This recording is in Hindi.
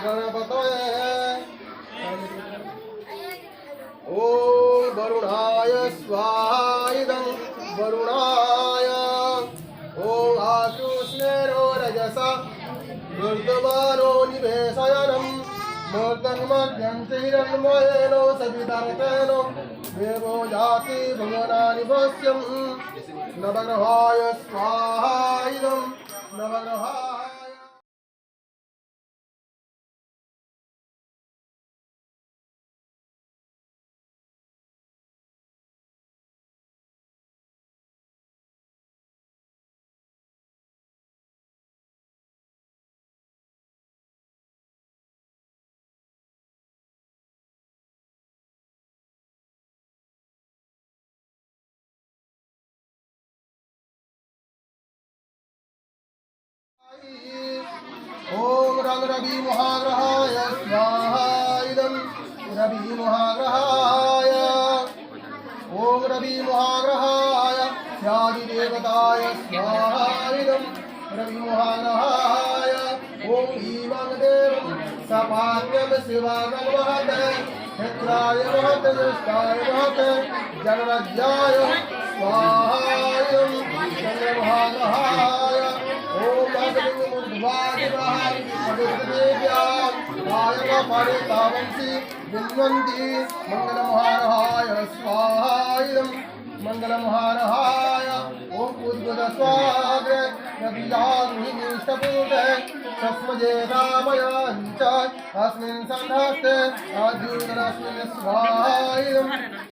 गणपतये ॐ वरुणाय स्वाहा इदं वरुणाय ॐ आकृष्णेनो रजसा मृदुमानो निवेशयनं मूर्धन्मध्यं च हिरण्मयेनो सवितर्केनो देवो याति भुवनानि भस्यं नवग्रहाय स्वाहा इदं नवग्रहाय ओम रंग रवि महाग्रहाय स्वाहा इदं रवि महाग्रहाय ओम रवि महाग्रहाय ध्यादिदेवताय स्वाहा इदं रवि महाग्रहाय ओम ईवं देवं सपाद्यं शिवागं महते क्षेत्राय महते दुष्टाय महते जगवज्जाय स्वाहा इदं चन्द्रमहाग्रहाय ओम मंगलमहारहाय स्वाहा इदं मंगलमहारहाय ओम उद्गतस्वाग्रे नदीयान्निष्टपूते तस्मजे रामयाञ्च अस्मिन् सन्धस्ते आद्युदनस्मिन् स्वाहा इदं